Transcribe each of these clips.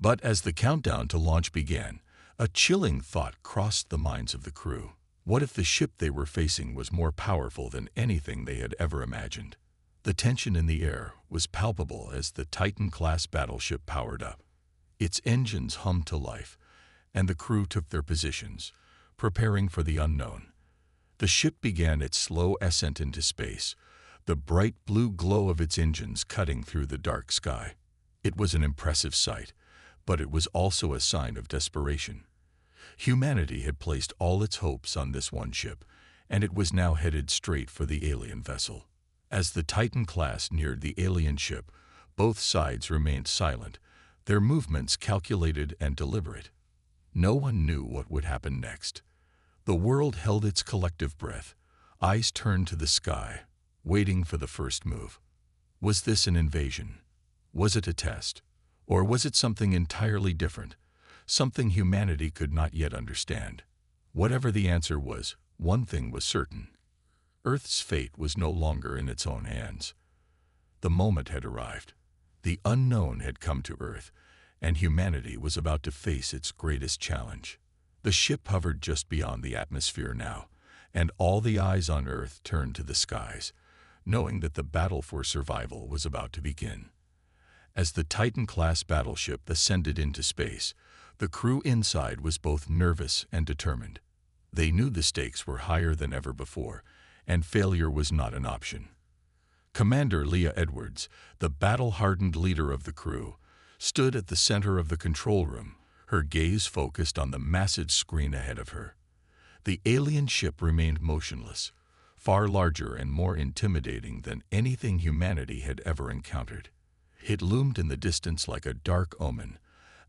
But as the countdown to launch began, a chilling thought crossed the minds of the crew. What if the ship they were facing was more powerful than anything they had ever imagined? The tension in the air was palpable as the Titan-class battleship powered up. Its engines hummed to life, and the crew took their positions, preparing for the unknown. The ship began its slow ascent into space, the bright blue glow of its engines cutting through the dark sky. It was an impressive sight, but it was also a sign of desperation. Humanity had placed all its hopes on this one ship, and it was now headed straight for the alien vessel. As the Titan class neared the alien ship, both sides remained silent, their movements calculated and deliberate. No one knew what would happen next. The world held its collective breath, eyes turned to the sky, waiting for the first move. Was this an invasion? Was it a test? Or was it something entirely different, something humanity could not yet understand? Whatever the answer was, one thing was certain. Earth's fate was no longer in its own hands. The moment had arrived. The unknown had come to Earth, and humanity was about to face its greatest challenge. The ship hovered just beyond the atmosphere now, and all the eyes on Earth turned to the skies, knowing that the battle for survival was about to begin. As the Titan-class battleship ascended into space, the crew inside was both nervous and determined. They knew the stakes were higher than ever before, and failure was not an option. Commander Leah Edwards, the battle-hardened leader of the crew, stood at the center of the control room, her gaze focused on the massive screen ahead of her. The alien ship remained motionless, far larger and more intimidating than anything humanity had ever encountered. It loomed in the distance like a dark omen,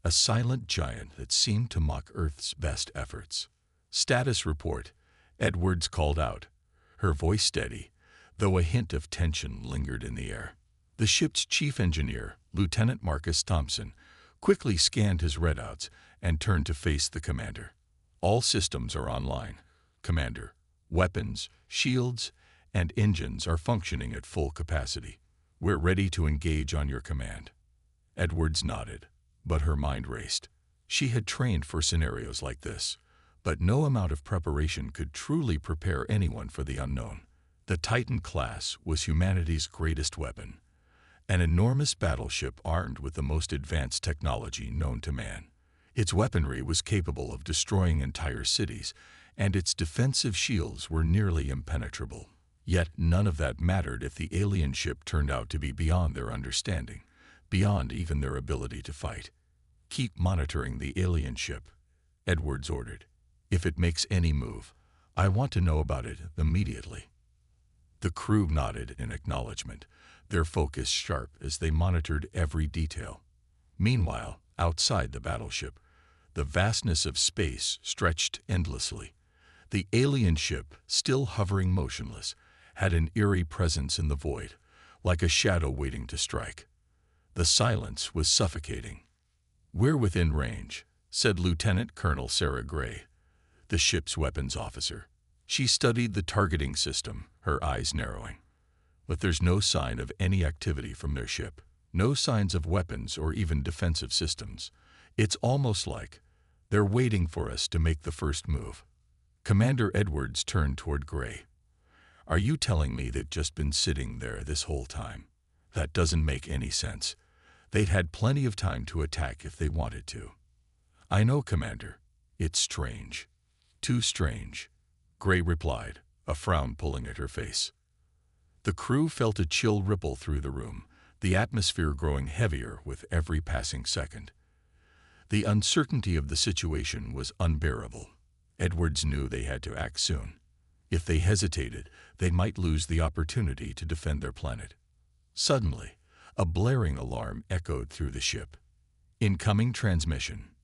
a silent giant that seemed to mock Earth's best efforts. "Status report," Edwards called out, her voice steady, though a hint of tension lingered in the air. The ship's chief engineer, Lieutenant Marcus Thompson, quickly scanned his readouts and turned to face the commander. "All systems are online, Commander. Weapons, shields, and engines are functioning at full capacity. We're ready to engage on your command." Edwards nodded, but her mind raced. She had trained for scenarios like this, but no amount of preparation could truly prepare anyone for the unknown. The Titan class was humanity's greatest weapon, an enormous battleship armed with the most advanced technology known to man. Its weaponry was capable of destroying entire cities, and its defensive shields were nearly impenetrable. Yet none of that mattered if the alien ship turned out to be beyond their understanding, beyond even their ability to fight. "Keep monitoring the alien ship," Edwards ordered. "If it makes any move, I want to know about it immediately." The crew nodded in acknowledgement, their focus sharp as they monitored every detail. Meanwhile, outside the battleship, the vastness of space stretched endlessly. The alien ship, still hovering motionless, had an eerie presence in the void, like a shadow waiting to strike. The silence was suffocating. "We're within range," said Lieutenant Colonel Sarah Gray, the ship's weapons officer. She studied the targeting system, her eyes narrowing. "But there's no sign of any activity from their ship. No signs of weapons or even defensive systems. It's almost like they're waiting for us to make the first move." Commander Edwards turned toward Gray. "Are you telling me they've just been sitting there this whole time? That doesn't make any sense. They'd had plenty of time to attack if they wanted to." "I know, Commander. It's strange. Too strange," Gray replied, a frown pulling at her face. The crew felt a chill ripple through the room, the atmosphere growing heavier with every passing second. The uncertainty of the situation was unbearable. Edwards knew they had to act soon. If they hesitated, they might lose the opportunity to defend their planet. Suddenly, a blaring alarm echoed through the ship. "Incoming transmission."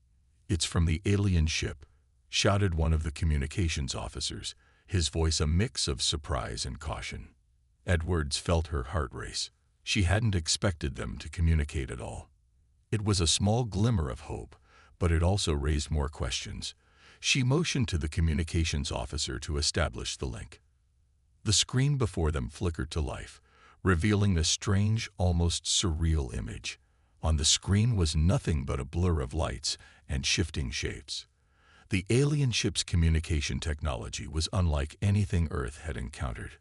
"It's from the alien ship," shouted one of the communications officers, his voice a mix of surprise and caution. Edwards felt her heart race. She hadn't expected them to communicate at all. It was a small glimmer of hope, but it also raised more questions. She motioned to the communications officer to establish the link. The screen before them flickered to life, revealing a strange, almost surreal image. On the screen was nothing but a blur of lights and shifting shapes. The alien ship's communication technology was unlike anything Earth had encountered,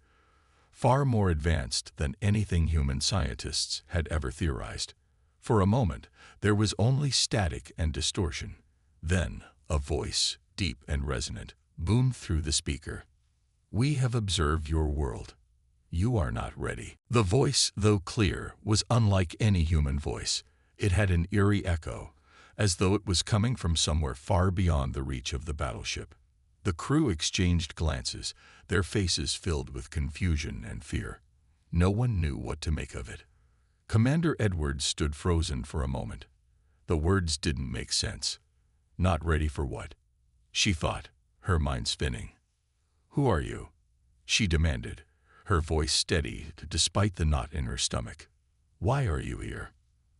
far more advanced than anything human scientists had ever theorized. For a moment, there was only static and distortion. Then, a voice, deep and resonant, boomed through the speaker. "We have observed your world. You are not ready." The voice, though clear, was unlike any human voice. It had an eerie echo, as though it was coming from somewhere far beyond the reach of the battleship. The crew exchanged glances, their faces filled with confusion and fear. No one knew what to make of it. Commander Edwards stood frozen for a moment. The words didn't make sense. Not ready for what? She thought, her mind spinning. "Who are you?" she demanded, her voice steady despite the knot in her stomach. "Why are you here?"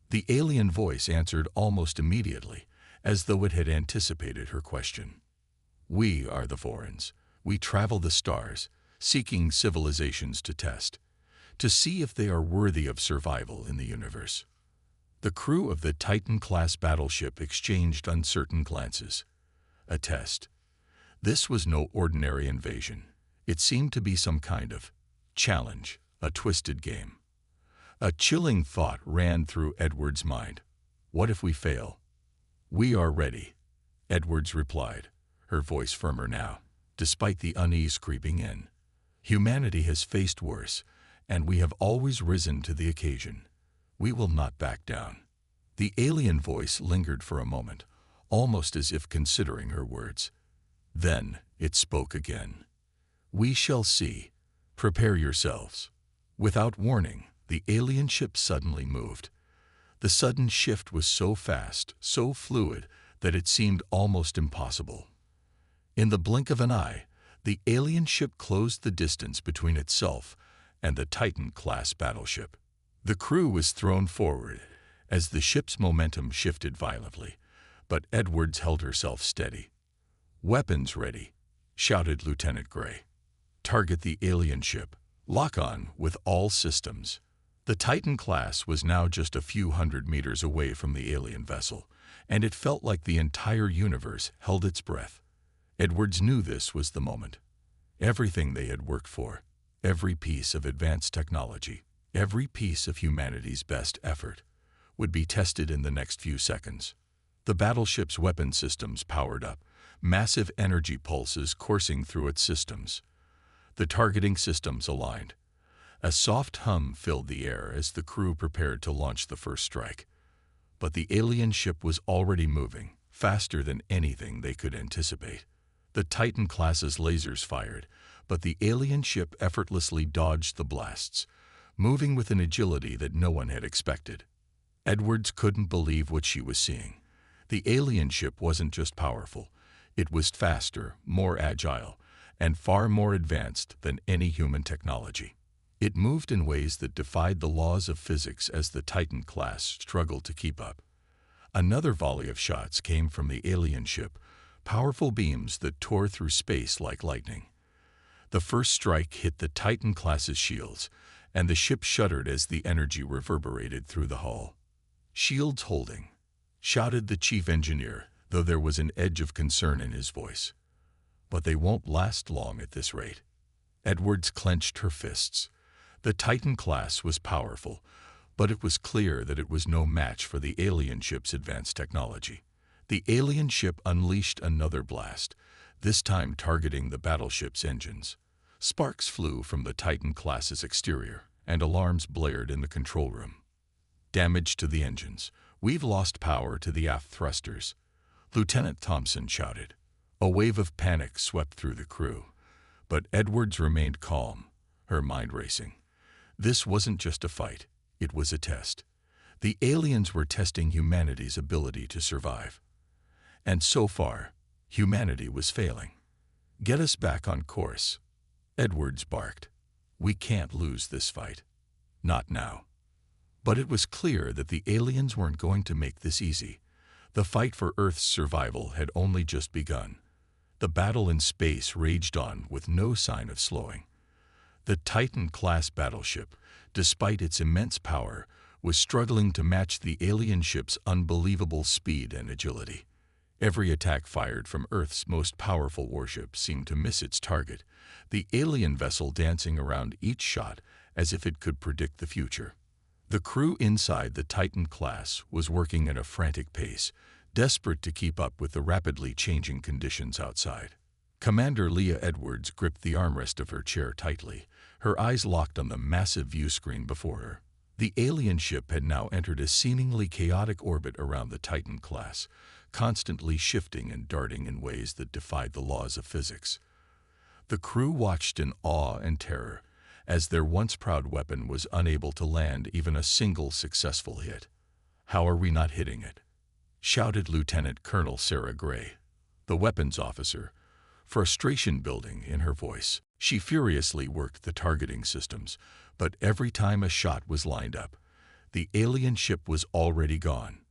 The alien voice answered almost immediately, as though it had anticipated her question. "We are the Forens. We travel the stars, seeking civilizations to test, to see if they are worthy of survival in the universe." The crew of the Titan-class battleship exchanged uncertain glances. A test. This was no ordinary invasion. It seemed to be some kind of challenge, a twisted game. A chilling thought ran through Edwards' mind. "What if we fail?" "We are ready," Edwards replied, her voice firmer now, despite the unease creeping in. "Humanity has faced worse, and we have always risen to the occasion. We will not back down." The alien voice lingered for a moment, almost as if considering her words. Then it spoke again. "We shall see. Prepare yourselves." Without warning, the alien ship suddenly moved. The sudden shift was so fast, so fluid, that it seemed almost impossible. In the blink of an eye, the alien ship closed the distance between itself and the Titan-class battleship. The crew was thrown forward as the ship's momentum shifted violently, but Edwards held herself steady. "Weapons ready," shouted Lieutenant Gray. "Target the alien ship. Lock on with all systems." The Titan class was now just a few hundred meters away from the alien vessel, and it felt like the entire universe held its breath. Edwards knew this was the moment. Everything they had worked for, every piece of advanced technology, every piece of humanity's best effort, would be tested in the next few seconds. The battleship's weapon systems powered up, massive energy pulses coursing through its systems. The targeting systems aligned. A soft hum filled the air as the crew prepared to launch the first strike. But the alien ship was already moving, faster than anything they could anticipate. The Titan-class's lasers fired, but the alien ship effortlessly dodged the blasts, moving with an agility that no one had expected. Edwards couldn't believe what she was seeing. The alien ship wasn't just powerful. It was faster, more agile, and far more advanced than any human technology. It moved in ways that defied the laws of physics as the Titan class struggled to keep up. Another volley of shots came from the alien ship, powerful beams that tore through space like lightning. The first strike hit the Titan class's shields, and the ship shuddered as the energy reverberated through the hull. "Shields holding," shouted the chief engineer, though there was an edge of concern in his voice. "But they won't last long at this rate." Edwards clenched her fists. The Titan class was powerful, but it was clear that it was no match for the alien ship's advanced technology. The alien ship unleashed another blast, this time targeting the battleship's engines. Sparks flew from the Titan class's exterior, and alarms blared in the control room. "Damage to the engines. We've lost power to the aft thrusters," Lieutenant Thompson shouted. A wave of panic swept through the crew, but Edwards remained calm, her mind racing. This wasn't just a fight, it was a test. The aliens were testing humanity's ability to survive. And so far, humanity was failing. "Get us back on course," Edwards barked. "We can't lose this fight. Not now." But it was clear that the aliens weren't going to make this easy. The fight for Earth's survival had only just begun. The battle in space raged on with no sign of slowing. The Titan-class battleship, despite its immense power, was struggling to match the alien ship's unbelievable speed and agility. Every attack fired from Earth's most powerful warship seemed to miss its target, the alien vessel dancing around each shot as if it could predict the future. The crew inside the Titan class was working at a frantic pace, desperate to keep up with the rapidly changing conditions outside. Commander Leah Edwards gripped the armrest of her chair tightly, her eyes locked on the massive view screen before her. The alien ship had now entered a seemingly chaotic orbit around the Titan class, constantly shifting and darting in ways that defied the laws of physics. The crew watched in awe and terror as their once proud weapon was unable to land even a single successful hit. "How are we not hitting it?" shouted Lieutenant Colonel Sarah Gray, the weapons officer, frustration building in her voice. She furiously worked the targeting systems, but every time a shot was lined up, the alien ship was already gone.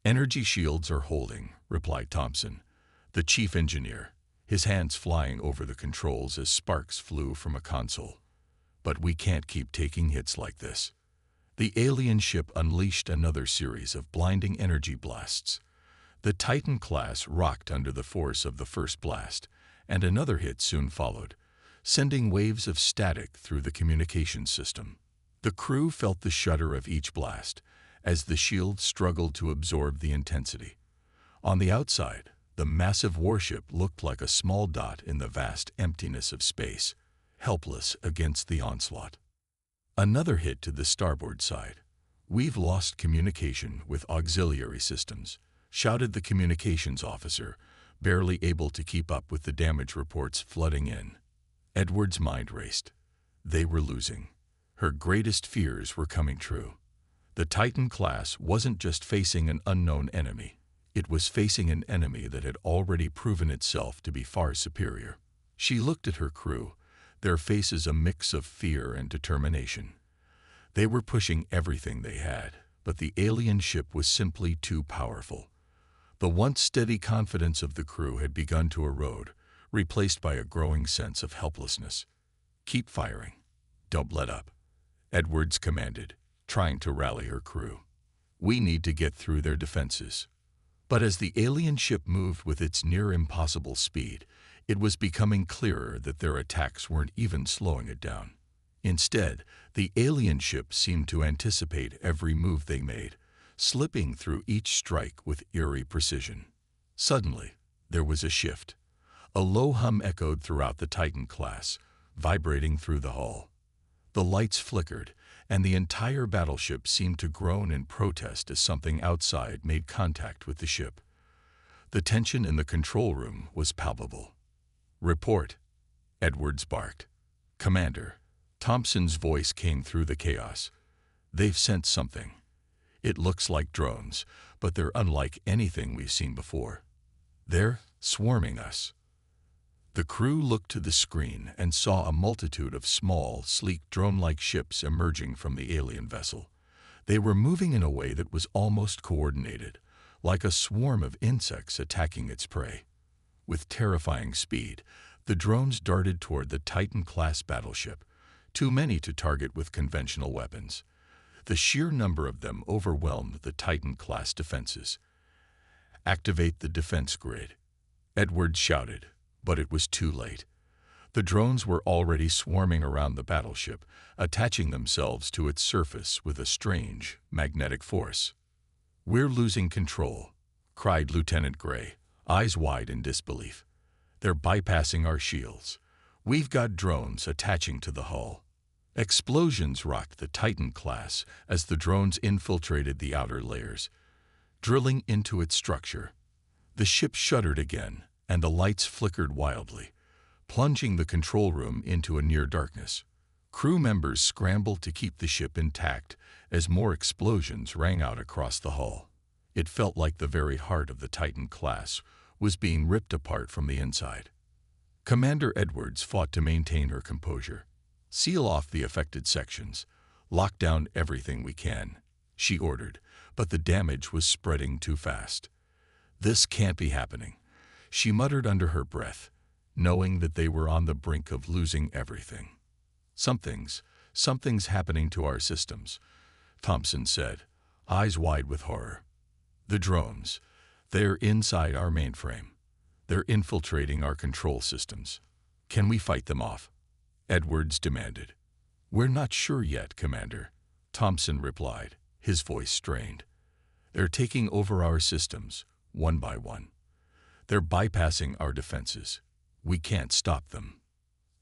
"Energy shields are holding," replied Thompson, the chief engineer, his hands flying over the controls as sparks flew from a console. "But we can't keep taking hits like this." The alien ship unleashed another series of blinding energy blasts. The Titan class rocked under the force of the first blast, and another hit soon followed, sending waves of static through the communications system. The crew felt the shudder of each blast, as the shield struggled to absorb the intensity. On the outside, the massive warship looked like a small dot in the vast emptiness of space, helpless against the onslaught. Another hit to the starboard side. "We've lost communication with auxiliary systems," shouted the communications officer, barely able to keep up with the damage reports flooding in. Edward's mind raced. They were losing. Her greatest fears were coming true. The Titan class wasn't just facing an unknown enemy. It was facing an enemy that had already proven itself to be far superior. She looked at her crew, their faces a mix of fear and determination. They were pushing everything they had, but the alien ship was simply too powerful. The once steady confidence of the crew had begun to erode, replaced by a growing sense of helplessness. "Keep firing. Don't let up," Edwards commanded, trying to rally her crew. "We need to get through their defenses." But as the alien ship moved with its near-impossible speed, it was becoming clearer that their attacks weren't even slowing it down. Instead, the alien ship seemed to anticipate every move they made, slipping through each strike with eerie precision. Suddenly, there was a shift. A low hum echoed throughout the Titan class, vibrating through the hull. The lights flickered, and the entire battleship seemed to groan in protest as something outside made contact with the ship. The tension in the control room was palpable. "Report," Edwards barked. "Commander," Thompson's voice came through the chaos. "They've sent something. It looks like drones, but they're unlike anything we've seen before. They're swarming us." The crew looked to the screen and saw a multitude of small, sleek drone-like ships emerging from the alien vessel. They were moving in a way that was almost coordinated, like a swarm of insects attacking its prey. With terrifying speed, the drones darted toward the Titan-class battleship, too many to target with conventional weapons. The sheer number of them overwhelmed the Titan-class defenses. "Activate the defense grid," Edwards shouted, but it was too late. The drones were already swarming around the battleship, attaching themselves to its surface with a strange, magnetic force. "We're losing control," cried Lieutenant Gray, eyes wide in disbelief. "They're bypassing our shields. We've got drones attaching to the hull." Explosions rocked the Titan class as the drones infiltrated the outer layers, drilling into its structure. The ship shuddered again, and the lights flickered wildly, plunging the control room into a near darkness. Crew members scrambled to keep the ship intact as more explosions rang out across the hull. It felt like the very heart of the Titan class was being ripped apart from the inside. Commander Edwards fought to maintain her composure. "Seal off the affected sections. Lock down everything we can," she ordered, but the damage was spreading too fast. "This can't be happening," she muttered under her breath, knowing that they were on the brink of losing everything. Something's happening to our systems," Thompson said, eyes wide with horror. The drones. They're inside our mainframe. They're infiltrating our control systems. Can we fight them off? Edwards demanded. We're not sure yet, Commander, Thompson replied, his voice strained. They're taking over our systems, one by one. They're bypassing our defenses. We can't stop them.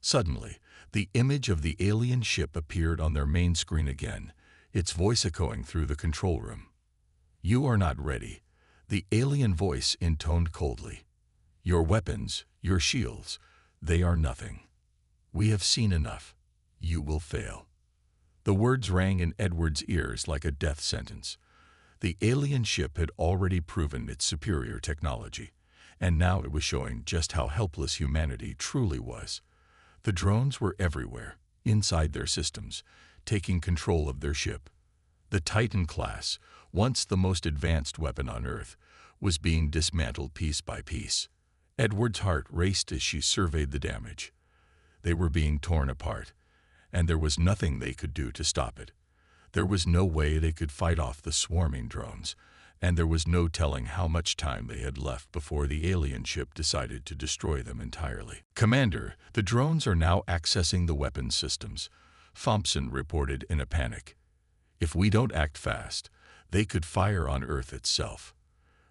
Suddenly, the image of the alien ship appeared on their main screen again, its voice echoing through the control room. You are not ready, the alien voice intoned coldly. Your weapons, your shields, they are nothing. We have seen enough. You will fail. The words rang in Edwards' ears like a death sentence. The alien ship had already proven its superior technology, and now it was showing just how helpless humanity truly was. The drones were everywhere, inside their systems, taking control of their ship. The Titan class, once the most advanced weapon on Earth, was being dismantled piece by piece. Edward's heart raced as she surveyed the damage. They were being torn apart, and there was nothing they could do to stop it. There was no way they could fight off the swarming drones, and there was no telling how much time they had left before the alien ship decided to destroy them entirely. Commander, the drones are now accessing the weapons systems, Thompson reported in a panic. If we don't act fast, they could fire on Earth itself.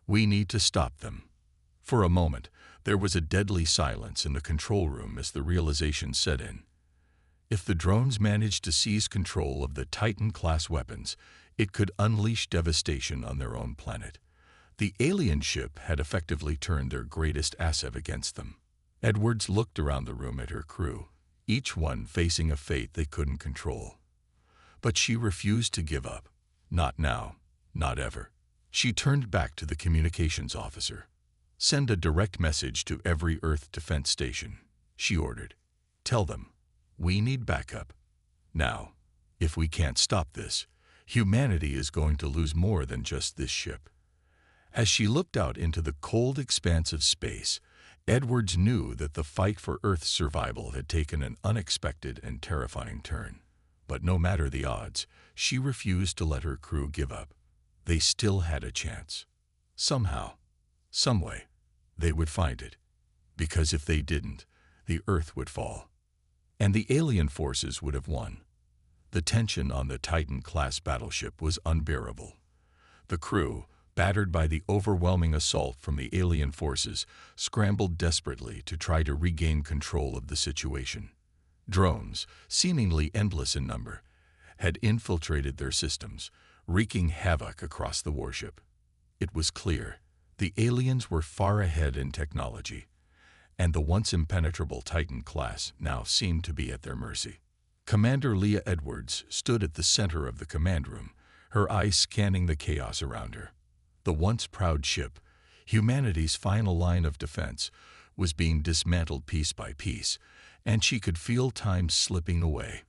We need to stop them. For a moment, there was a deadly silence in the control room as the realization set in. If the drones managed to seize control of the Titan-class weapons, it could unleash devastation on their own planet. The alien ship had effectively turned their greatest asset against them. Edwards looked around the room at her crew, each one facing a fate they couldn't control. But she refused to give up. Not now, not ever. She turned back to the communications officer. Send a direct message to every Earth defense station, she ordered. Tell them, we need backup. Now, if we can't stop this, humanity is going to lose more than just this ship. As she looked out into the cold expanse of space, Edwards knew that the fight for Earth's survival had taken an unexpected and terrifying turn. But no matter the odds, she refused to let her crew give up. They still had a chance. Somehow, some way, they would find it. Because if they didn't, the Earth would fall. And the alien forces would have won. The tension on the Titan-class battleship was unbearable. The crew, battered by the overwhelming assault from the alien forces, scrambled desperately to try to regain control of the situation. Drones, seemingly endless in number, had infiltrated their systems, wreaking havoc across the warship. It was clear the aliens were far ahead in technology, and the once impenetrable Titan class now seemed to be at their mercy. Commander Leah Edwards stood at the center of the command room, her eyes scanning the chaos around her. The once proud ship, humanity's final line of defense, was being dismantled piece by piece, and she could feel time slipping away.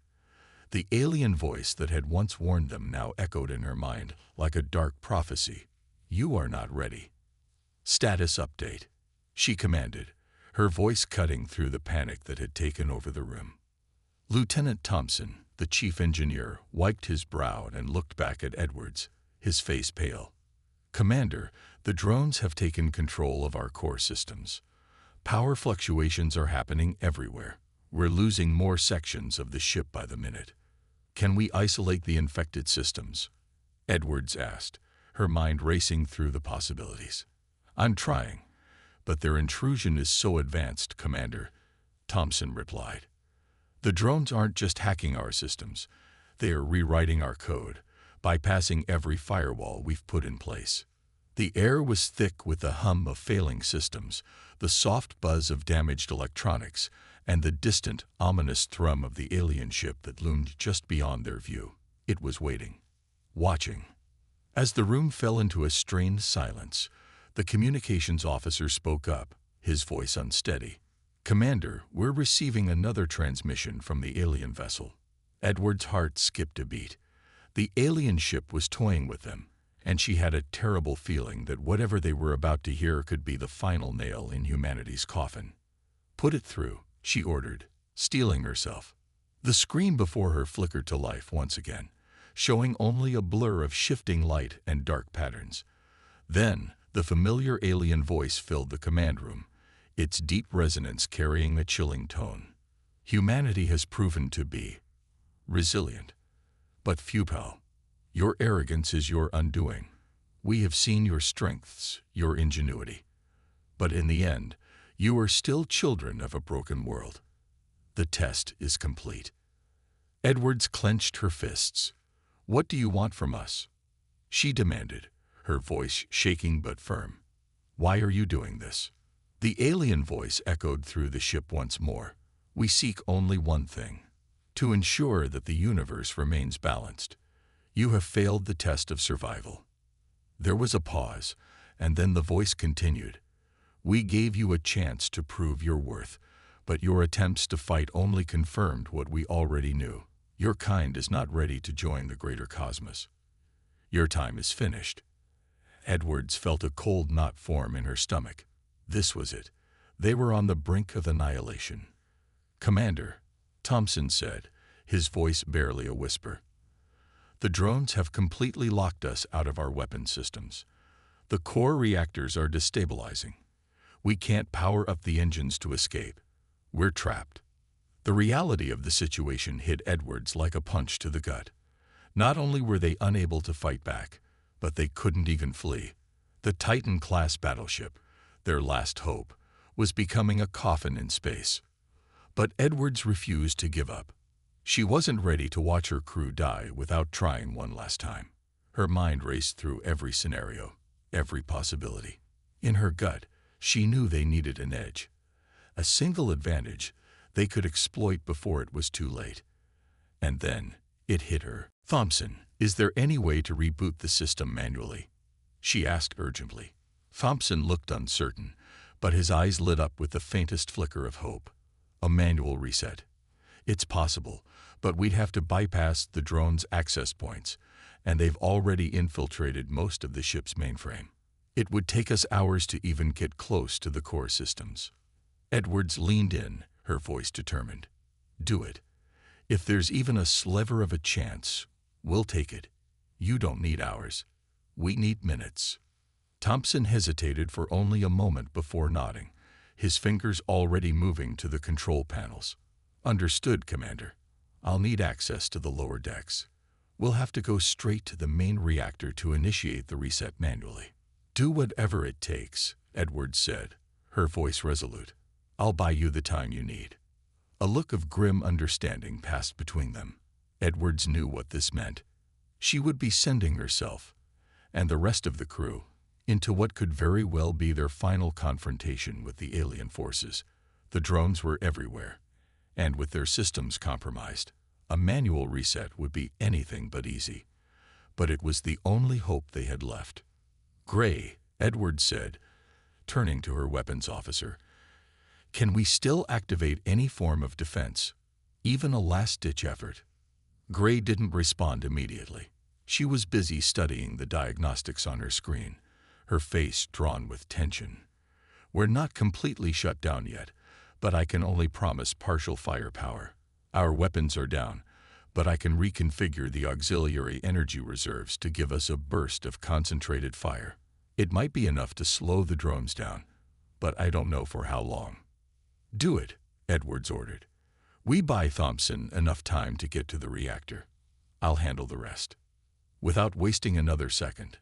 The alien voice that had once warned them now echoed in her mind like a dark prophecy. You are not ready. Status update, she commanded, her voice cutting through the panic that had taken over the room. Lieutenant Thompson, the chief engineer, wiped his brow and looked back at Edwards, his face pale. Commander, the drones have taken control of our core systems. Power fluctuations are happening everywhere. We're losing more sections of the ship by the minute. Can we isolate the infected systems? Edwards asked, her mind racing through the possibilities. I'm trying, but their intrusion is so advanced, Commander, Thompson replied. The drones aren't just hacking our systems. They are rewriting our code, bypassing every firewall we've put in place. The air was thick with the hum of failing systems, the soft buzz of damaged electronics, and the distant, ominous thrum of the alien ship that loomed just beyond their view. It was waiting, watching. As the room fell into a strained silence, the communications officer spoke up, his voice unsteady. Commander, we're receiving another transmission from the alien vessel. Edward's heart skipped a beat. The alien ship was toying with them, and she had a terrible feeling that whatever they were about to hear could be the final nail in humanity's coffin. Put it through, she ordered, steeling herself. The screen before her flickered to life once again, showing only a blur of shifting light and dark patterns. Then, the familiar alien voice filled the command room, its deep resonance carrying a chilling tone. Humanity has proven to be resilient, but futile. Your arrogance is your undoing. We have seen your strengths, your ingenuity. But in the end, you are still children of a broken world. The test is complete. Edwards clenched her fists. What do you want from us? She demanded, her voice shaking but firm. Why are you doing this? The alien voice echoed through the ship once more. We seek only one thing: to ensure that the universe remains balanced. You have failed the test of survival. There was a pause, and then the voice continued. We gave you a chance to prove your worth, but your attempts to fight only confirmed what we already knew. Your kind is not ready to join the greater cosmos. Your time is finished. Edwards felt a cold knot form in her stomach. This was it. They were on the brink of annihilation. Commander, Thompson said, his voice barely a whisper. The drones have completely locked us out of our weapon systems. The core reactors are destabilizing. We can't power up the engines to escape. We're trapped. The reality of the situation hit Edwards like a punch to the gut. Not only were they unable to fight back, but they couldn't even flee. The Titan-class battleship, their last hope, was becoming a coffin in space. But Edwards refused to give up. She wasn't ready to watch her crew die without trying one last time. Her mind raced through every scenario, every possibility. In her gut, she knew they needed an edge, a single advantage they could exploit before it was too late. And then it hit her. Thompson, is there any way to reboot the system manually? She asked urgently. Thompson looked uncertain, but his eyes lit up with the faintest flicker of hope. A manual reset. It's possible, but we'd have to bypass the drone's access points, and they've already infiltrated most of the ship's mainframe. It would take us hours to even get close to the core systems. Edwards leaned in, her voice determined. Do it. If there's even a sliver of a chance, we'll take it. You don't need hours. We need minutes. Thompson hesitated for only a moment before nodding, his fingers already moving to the control panels. Understood, Commander. I'll need access to the lower decks. We'll have to go straight to the main reactor to initiate the reset manually. Do whatever it takes, Edwards said, her voice resolute. I'll buy you the time you need. A look of grim understanding passed between them. Edwards knew what this meant. She would be sending herself, and the rest of the crew, into what could very well be their final confrontation with the alien forces. The drones were everywhere, and with their systems compromised, a manual reset would be anything but easy. But it was the only hope they had left. Gray, Edwards said, turning to her weapons officer, can we still activate any form of defense, even a last-ditch effort? Gray didn't respond immediately. She was busy studying the diagnostics on her screen, her face drawn with tension. We're not completely shut down yet, but I can only promise partial firepower. Our weapons are down, but I can reconfigure the auxiliary energy reserves to give us a burst of concentrated fire. It might be enough to slow the drones down, but I don't know for how long. Do it, Edwards ordered. We buy Thompson enough time to get to the reactor. I'll handle the rest. Without wasting another second,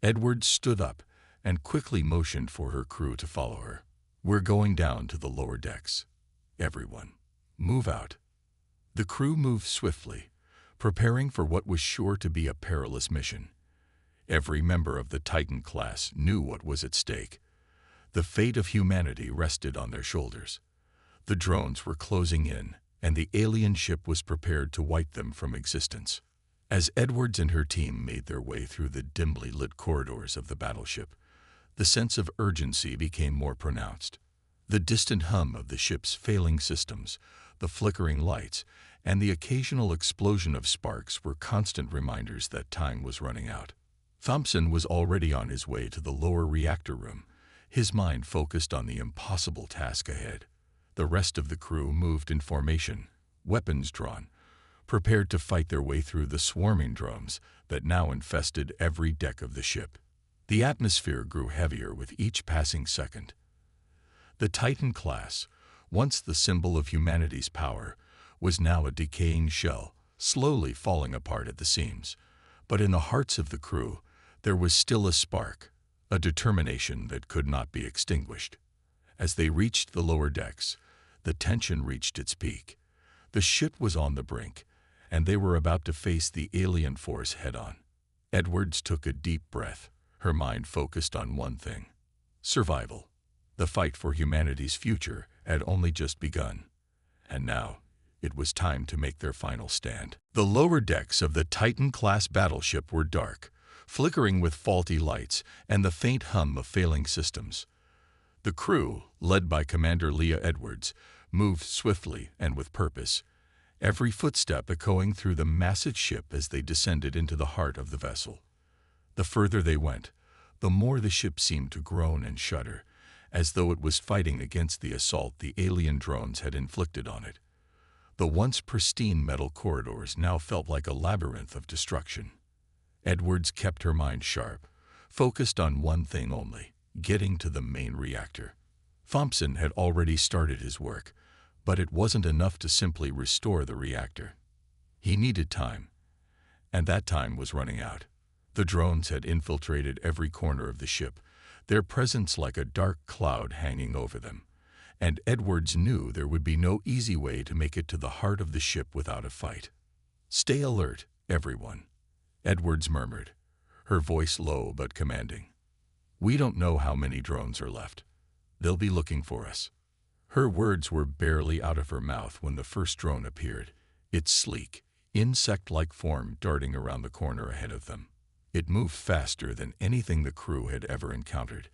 Edwards stood up and quickly motioned for her crew to follow her. We're going down to the lower decks. Everyone, move out. The crew moved swiftly, preparing for what was sure to be a perilous mission. Every member of the Titan class knew what was at stake. The fate of humanity rested on their shoulders. The drones were closing in, and the alien ship was prepared to wipe them from existence. As Edwards and her team made their way through the dimly lit corridors of the battleship, the sense of urgency became more pronounced. The distant hum of the ship's failing systems, the flickering lights, and the occasional explosion of sparks were constant reminders that time was running out. Thompson was already on his way to the lower reactor room, his mind focused on the impossible task ahead. The rest of the crew moved in formation, weapons drawn, prepared to fight their way through the swarming drones that now infested every deck of the ship. The atmosphere grew heavier with each passing second. The Titan class, once the symbol of humanity's power, was now a decaying shell, slowly falling apart at the seams. But in the hearts of the crew, there was still a spark, a determination that could not be extinguished. As they reached the lower decks, the tension reached its peak. The ship was on the brink, and they were about to face the alien force head-on. Edwards took a deep breath, her mind focused on one thing: survival. The fight for humanity's future had only just begun, and now it was time to make their final stand. The lower decks of the Titan-class battleship were dark, flickering with faulty lights and the faint hum of failing systems. The crew, led by Commander Leah Edwards, moved swiftly and with purpose, every footstep echoing through the massive ship as they descended into the heart of the vessel. The further they went, the more the ship seemed to groan and shudder, as though it was fighting against the assault the alien drones had inflicted on it. The once pristine metal corridors now felt like a labyrinth of destruction. Edwards kept her mind sharp, focused on one thing only: getting to the main reactor. Thompson had already started his work, but it wasn't enough to simply restore the reactor. He needed time, and that time was running out. The drones had infiltrated every corner of the ship, their presence like a dark cloud hanging over them, and Edwards knew there would be no easy way to make it to the heart of the ship without a fight. "Stay alert, everyone," Edwards murmured, her voice low but commanding. "We don't know how many drones are left. They'll be looking for us." Her words were barely out of her mouth when the first drone appeared, its sleek, insect-like form darting around the corner ahead of them. It moved faster than anything the crew had ever encountered.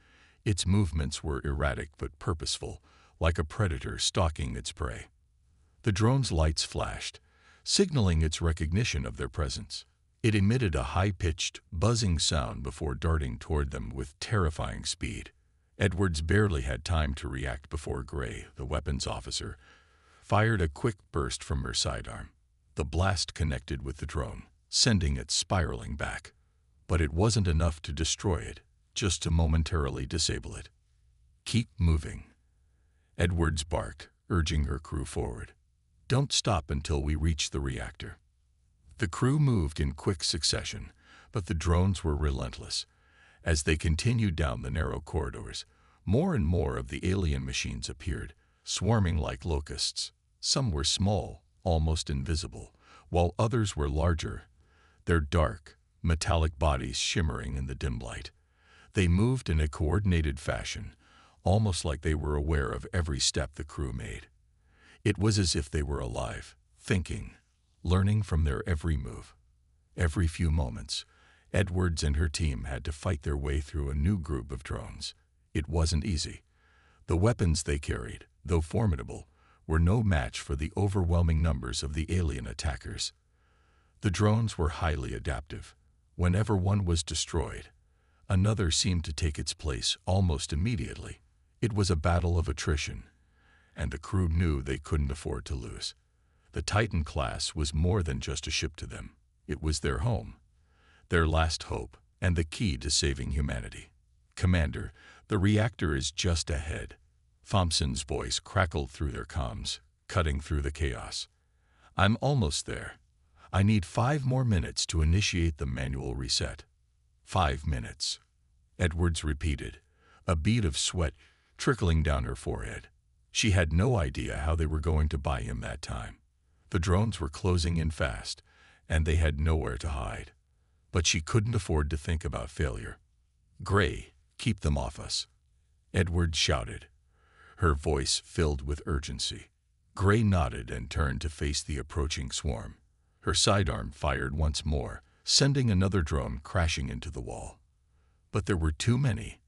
Its movements were erratic but purposeful, like a predator stalking its prey. The drone's lights flashed, signaling its recognition of their presence. It emitted a high-pitched, buzzing sound before darting toward them with terrifying speed. Edwards barely had time to react before Gray, the weapons officer, fired a quick burst from her sidearm. The blast connected with the drone, sending it spiraling back. But it wasn't enough to destroy it, just to momentarily disable it. "Keep moving," Edwards barked, urging her crew forward. "Don't stop until we reach the reactor." The crew moved in quick succession, but the drones were relentless. As they continued down the narrow corridors, more and more of the alien machines appeared, swarming like locusts. Some were small, almost invisible, while others were larger, their dark, metallic bodies shimmering in the dim light. They moved in a coordinated fashion, almost like they were aware of every step the crew made. It was as if they were alive, thinking, learning from their every move. Every few moments, Edwards and her team had to fight their way through a new group of drones. It wasn't easy. The weapons they carried, though formidable, were no match for the overwhelming numbers of the alien attackers. The drones were highly adaptive. Whenever one was destroyed, another seemed to take its place almost immediately. It was a battle of attrition, and the crew knew they couldn't afford to lose. The Titan class was more than just a ship to them. It was their home, their last hope, and the key to saving humanity. "Commander, the reactor is just ahead." Thompson's voice crackled through their comms, cutting through the chaos. "I'm almost there. I need 5 more minutes to initiate the manual reset." 5 minutes, Edwards repeated, a bead of sweat trickling down her forehead. She had no idea how they were going to buy him that time. The drones were closing in fast, and they had nowhere to hide. But she couldn't afford to think about failure. "Gray, keep them off us," Edwards shouted, her voice filled with urgency. Gray nodded and turned to face the approaching swarm. Her sidearm fired once more, sending another drone crashing into the wall. But there were too many,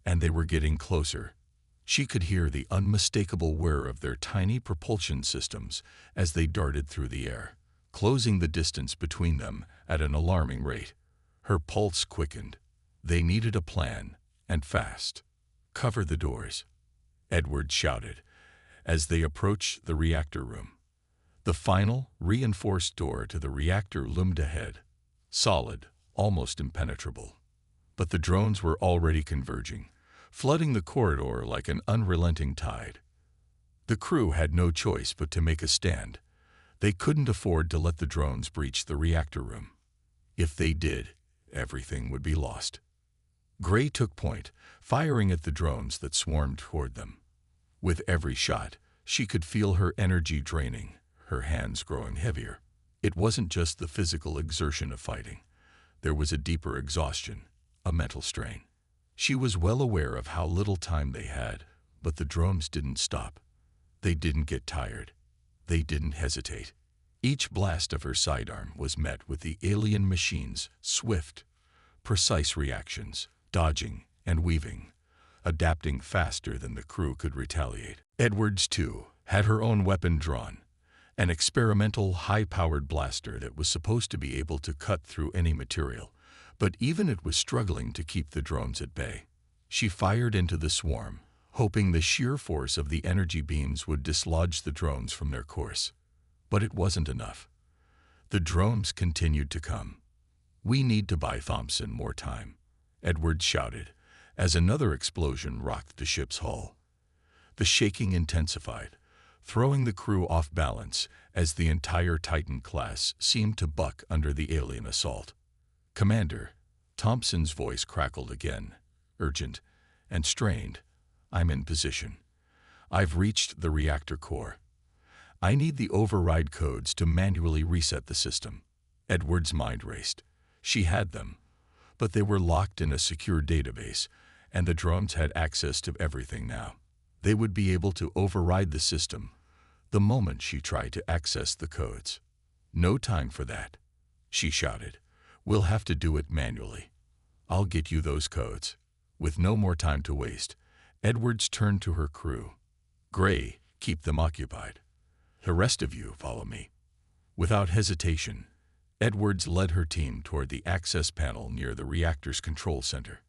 and they were getting closer. She could hear the unmistakable whir of their tiny propulsion systems as they darted through the air, closing the distance between them at an alarming rate. Her pulse quickened. They needed a plan, and fast. "Cover the doors," Edwards shouted, as they approached the reactor room. The final, reinforced door to the reactor loomed ahead, solid, almost impenetrable. But the drones were already converging, flooding the corridor like an unrelenting tide. The crew had no choice but to make a stand. They couldn't afford to let the drones breach the reactor room. If they did, everything would be lost. Gray took point, firing at the drones that swarmed toward them. With every shot, she could feel her energy draining, her hands growing heavier. It wasn't just the physical exertion of fighting. There was a deeper exhaustion, a mental strain. She was well aware of how little time they had, but the drones didn't stop. They didn't get tired. They didn't hesitate. Each blast of her sidearm was met with the alien machine's swift, precise reactions, dodging and weaving, adapting faster than the crew could retaliate. Edwards, too, had her own weapon drawn, an experimental high-powered blaster that was supposed to be able to cut through any material, but even it was struggling to keep the drones at bay. She fired into the swarm, hoping the sheer force of the energy beams would dislodge the drones from their course. But it wasn't enough. The drones continued to come. "We need to buy Thompson more time," Edwards shouted, as another explosion rocked the ship's hull. The shaking intensified, throwing the crew off balance as the entire Titan class seemed to buck under the alien assault. "Commander," Thompson's voice crackled again, urgent and strained. "I'm in position. I've reached the reactor core. I need the override codes to manually reset the system." Edwards' mind raced. She had them, but they were locked in a secure database, and the drones had access to everything now. They would be able to override the system the moment she tried to access the codes. "No time for that," she shouted. "We'll have to do it manually. I'll get you those codes." With no more time to waste, Edwards turned to her crew. "Gray, keep them occupied. The rest of you follow me." Without hesitation, Edwards led her team toward the access panel near the reactor's control center.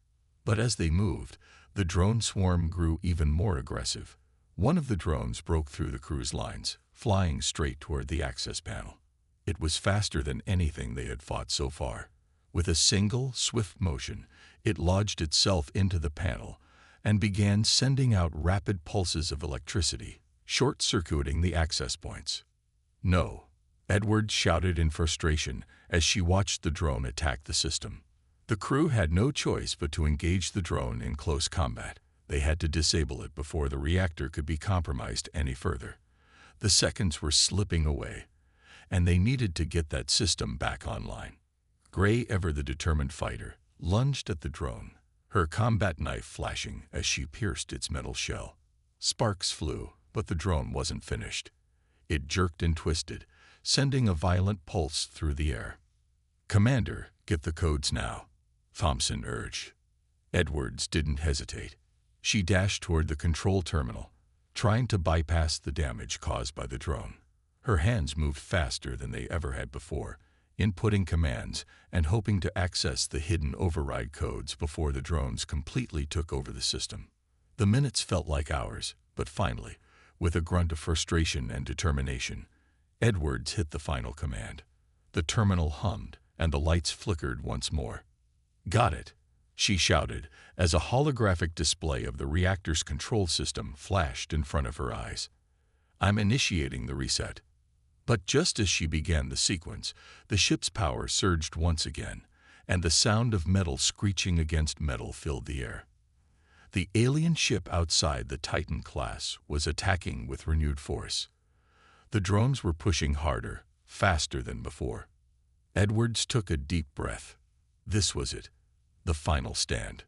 But as they moved, the drone swarm grew even more aggressive. One of the drones broke through the crew's lines, flying straight toward the access panel. It was faster than anything they had fought so far. With a single, swift motion, it lodged itself into the panel and began sending out rapid pulses of electricity, short-circuiting the access points. "No," Edwards shouted in frustration as she watched the drone attack the system. The crew had no choice but to engage the drone in close combat. They had to disable it before the reactor could be compromised any further. The seconds were slipping away, and they needed to get that system back online. Gray, ever the determined fighter, lunged at the drone, her combat knife flashing as she pierced its metal shell. Sparks flew, but the drone wasn't finished. It jerked and twisted, sending a violent pulse through the air. "Commander, get the codes now," Thompson urged. Edwards didn't hesitate. She dashed toward the control terminal, trying to bypass the damage caused by the drone. Her hands moved faster than they ever had before, inputting commands and hoping to access the hidden override codes before the drones completely took over the system. The minutes felt like hours, but finally, with a grunt of frustration and determination, Edwards hit the final command. The terminal hummed, and the lights flickered once more. "Got it," she shouted as a holographic display of the reactor's control system flashed in front of her eyes. "I'm initiating the reset." But just as she began the sequence, the ship's power surged once again, and the sound of metal screeching against metal filled the air. The alien ship outside the Titan class was attacking with renewed force. The drones were pushing harder, faster than before. Edwards took a deep breath. This was it, the final stand.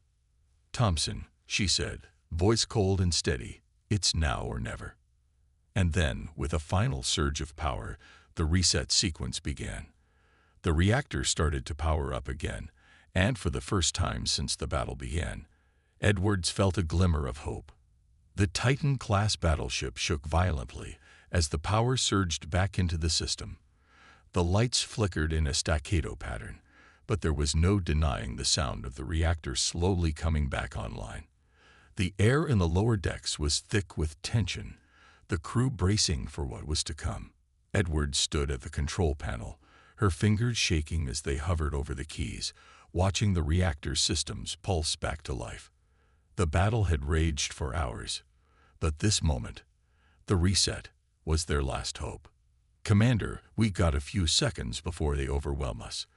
"Thompson," she said, voice cold and steady, "it's now or never." And then, with a final surge of power, the reset sequence began. The reactor started to power up again, and for the first time since the battle began, Edwards felt a glimmer of hope. The Titan-class battleship shook violently as the power surged back into the system. The lights flickered in a staccato pattern, but there was no denying the sound of the reactor slowly coming back online. The air in the lower decks was thick with tension, the crew bracing for what was to come. Edwards stood at the control panel, her fingers shaking as they hovered over the keys, watching the reactor systems pulse back to life. The battle had raged for hours, but this moment, the reset, was their last hope. "Commander, we got a few seconds before they overwhelm us,"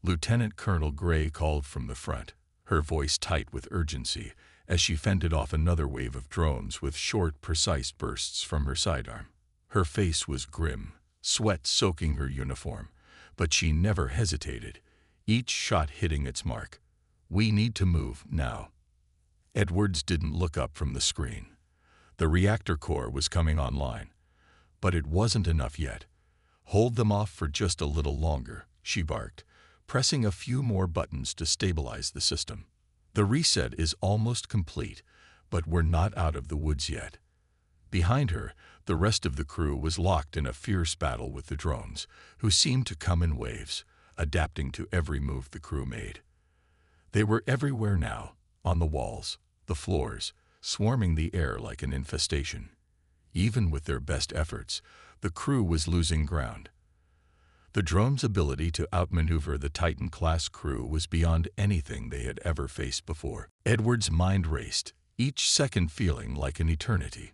Lieutenant Colonel Gray called from the front, her voice tight with urgency as she fended off another wave of drones with short, precise bursts from her sidearm. Her face was grim, sweat soaking her uniform, but she never hesitated, each shot hitting its mark. "We need to move now." Edwards didn't look up from the screen. The reactor core was coming online, but it wasn't enough yet. "Hold them off for just a little longer," she barked, pressing a few more buttons to stabilize the system. "The reset is almost complete, but we're not out of the woods yet." Behind her, the rest of the crew was locked in a fierce battle with the drones, who seemed to come in waves, adapting to every move the crew made. They were everywhere now, on the walls, the floors, swarming the air like an infestation. Even with their best efforts, the crew was losing ground. The drone's ability to outmaneuver the Titan-class crew was beyond anything they had ever faced before. Edward's mind raced, each second feeling like an eternity.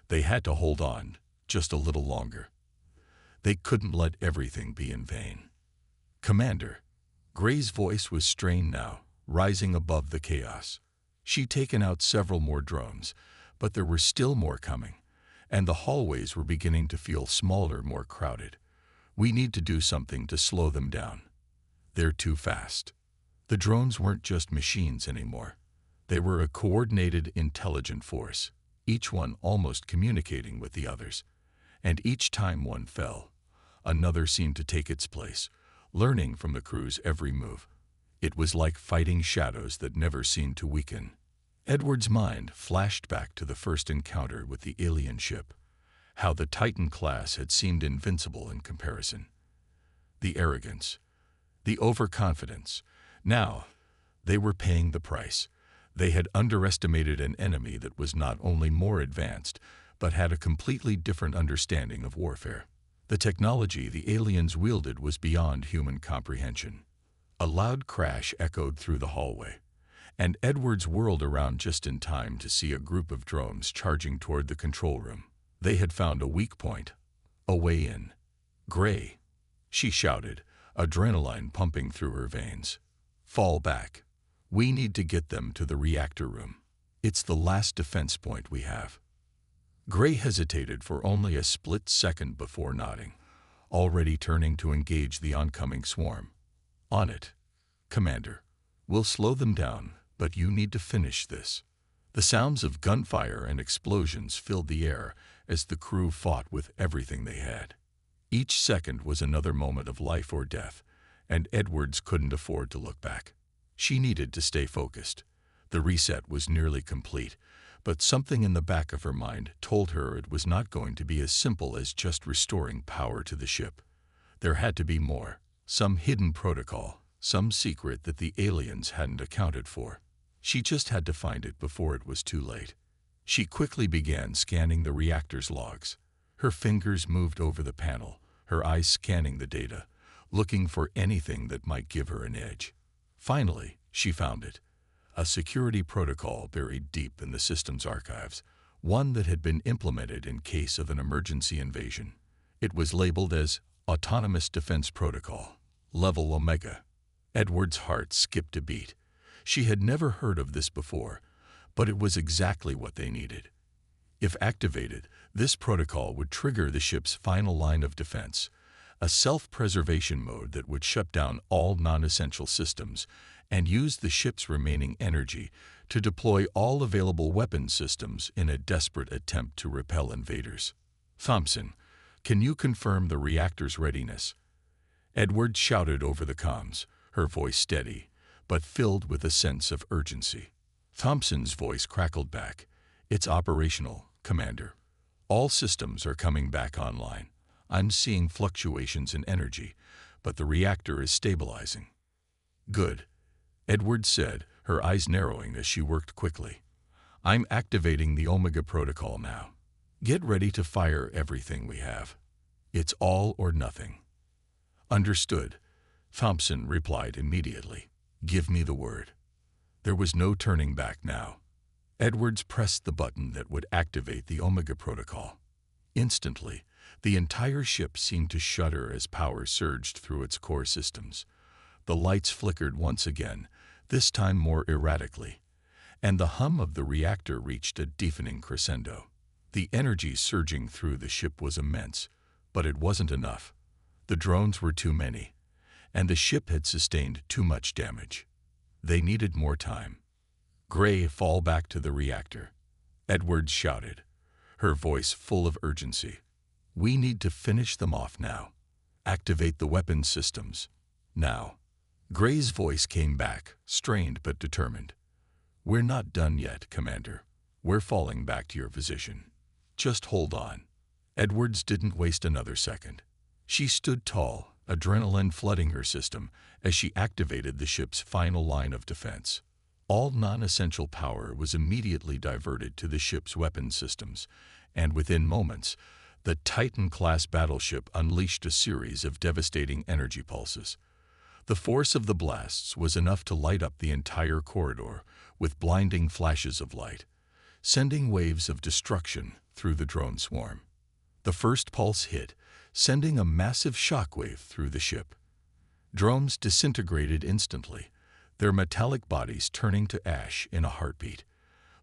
They had to hold on, just a little longer. They couldn't let everything be in vain. "Commander," Gray's voice was strained now, rising above the chaos. She'd taken out several more drones, but there were still more coming, and the hallways were beginning to feel smaller, more crowded. "We need to do something to slow them down. They're too fast." The drones weren't just machines anymore. They were a coordinated, intelligent force, each one almost communicating with the others. And each time one fell, another seemed to take its place, learning from the crew's every move. It was like fighting shadows that never seemed to weaken. Edward's mind flashed back to the first encounter with the alien ship, how the Titan class had seemed invincible in comparison. The arrogance, the overconfidence. Now, they were paying the price. They had underestimated an enemy that was not only more advanced, but had a completely different understanding of warfare. The technology the aliens wielded was beyond human comprehension. A loud crash echoed through the hallway, and Edwards whirled around just in time to see a group of drones charging toward the control room. They had found a weak point, a way in. "Gray," she shouted, adrenaline pumping through her veins. "Fall back. We need to get them to the reactor room. It's the last defense point we have." Gray hesitated for only a split second before nodding, already turning to engage the oncoming swarm. "On it, Commander. We'll slow them down, but you need to finish this." The sounds of gunfire and explosions filled the air as the crew fought with everything they had. Each second was another moment of life or death, and Edwards couldn't afford to look back. She needed to stay focused. The reset was nearly complete, but something in the back of her mind told her it was not going to be as simple as just restoring power to the ship. There had to be more, some hidden protocol, some secret that the aliens hadn't accounted for. She just had to find it before it was too late. She quickly began scanning the reactor's logs. Her fingers moved over the panel, her eyes scanning the data, looking for anything that might give her an edge. Finally, she found it. A security protocol buried deep in the system's archives, one that had been implemented in case of an emergency invasion. It was labeled as Autonomous Defense Protocol, Level Omega. Edward's heart skipped a beat. She had never heard of this before, but it was exactly what they needed. If activated, this protocol would trigger the ship's final line of defense, a self-preservation mode that would shut down all non-essential systems and use the ship's remaining energy to deploy all available weapon systems in a desperate attempt to repel invaders. "Thompson, can you confirm the reactor's readiness?" Edward shouted over the comms, her voice steady, but filled with a sense of urgency. Thompson's voice crackled back. "It's operational, Commander. All systems are coming back online. I'm seeing fluctuations in energy, but the reactor is stabilizing." "Good," Edward said, her eyes narrowing as she worked quickly. "I'm activating the Omega Protocol now. Get ready to fire everything we have." It's all or nothing. Understood, Thompson replied immediately. Give me the word. There was no turning back now. Edwards pressed the button that would activate the Omega Protocol. Instantly, the entire ship seemed to shudder as power surged through its core systems. The lights flickered once again, this time more erratically, and the hum of the reactor reached a deafening crescendo. The energy surging through the ship was immense, but it wasn't enough. The drones were too many, and the ship had sustained too much damage. They needed more time. Gray, fall back to the reactor, Edwards shouted, her voice full of urgency. We need to finish them off now. Activate the weapons systems. Now. Gray's voice came back, strained but determined. We're not done yet, Commander. We're falling back to your position. Just hold on. Edwards didn't waste another second. She stood tall, adrenaline flooding her system as she activated the ship's final line of defense. All non-essential power was immediately diverted to the ship's weapons systems, and within moments, the Titan-class battleship unleashed a series of devastating energy pulses. The force of the blasts was enough to light up the entire corridor with blinding flashes of light, sending waves of destruction through the drone swarm. The first pulse hit, sending a massive shockwave through the ship. Drones disintegrated instantly, their metallic bodies turning to ash in a heartbeat.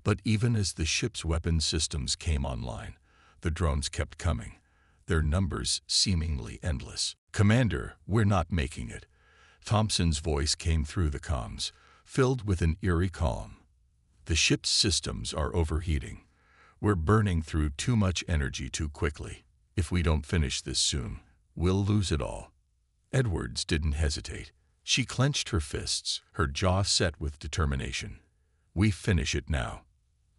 But even as the ship's weapons systems came online, the drones kept coming, their numbers seemingly endless. Commander, we're not making it. Thompson's voice came through the comms, filled with an eerie calm. The ship's systems are overheating. We're burning through too much energy too quickly. If we don't finish this soon, we'll lose it all. Edwards didn't hesitate. She clenched her fists, her jaw set with determination. We finish it now.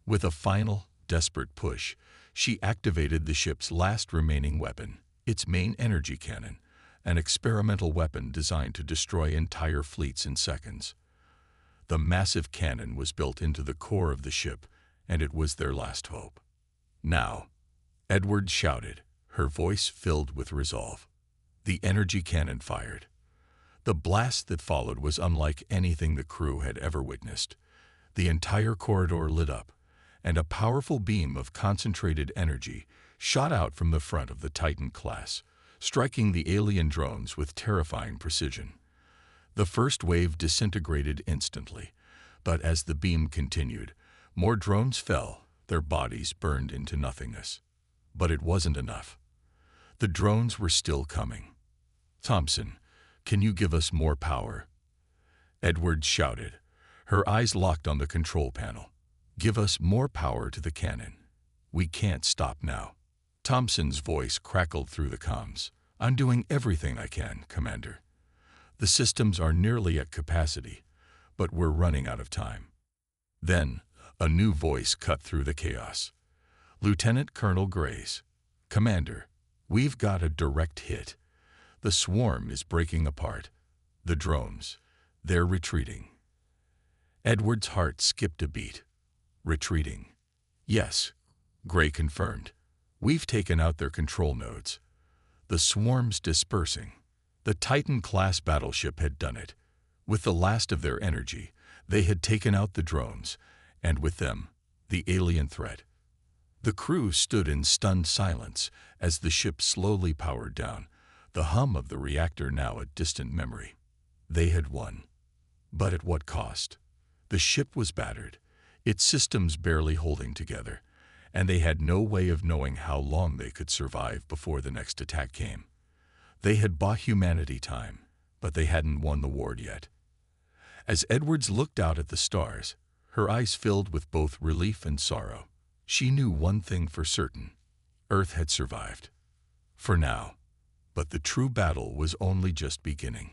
With a final, desperate push, she activated the ship's last remaining weapon, its main energy cannon, an experimental weapon designed to destroy entire fleets in seconds. The massive cannon was built into the core of the ship, and it was their last hope. Now, Edwards shouted, her voice filled with resolve. The energy cannon fired. The blast that followed was unlike anything the crew had ever witnessed. The entire corridor lit up, and a powerful beam of concentrated energy shot out from the front of the Titan class, striking the alien drones with terrifying precision. The first wave disintegrated instantly, but as the beam continued, more drones fell, their bodies burned into nothingness. But it wasn't enough. The drones were still coming. Thompson, can you give us more power? Edwards shouted, her eyes locked on the control panel. Give us more power to the cannon. We can't stop now. Thompson's voice crackled through the comms. I'm doing everything I can, Commander. The systems are nearly at capacity, but we're running out of time. Then, a new voice cut through the chaos. Lieutenant Colonel Gray's. Commander, we've got a direct hit. The swarm is breaking apart. The drones, they're retreating. Edward's heart skipped a beat. Retreating. Yes, Gray confirmed. We've taken out their control nodes. The swarm's dispersing. The Titan-class battleship had done it. With the last of their energy, they had taken out the drones, and with them, the alien threat. The crew stood in stunned silence as the ship slowly powered down, the hum of the reactor now a distant memory. They had won. But at what cost? The ship was battered, its systems barely holding together, and they had no way of knowing how long they could survive before the next attack came. They had bought humanity time, but they hadn't won the war yet. As Edwards looked out at the stars, her eyes filled with both relief and sorrow. She knew one thing for certain. Earth had survived. For now. But the true battle was only just beginning.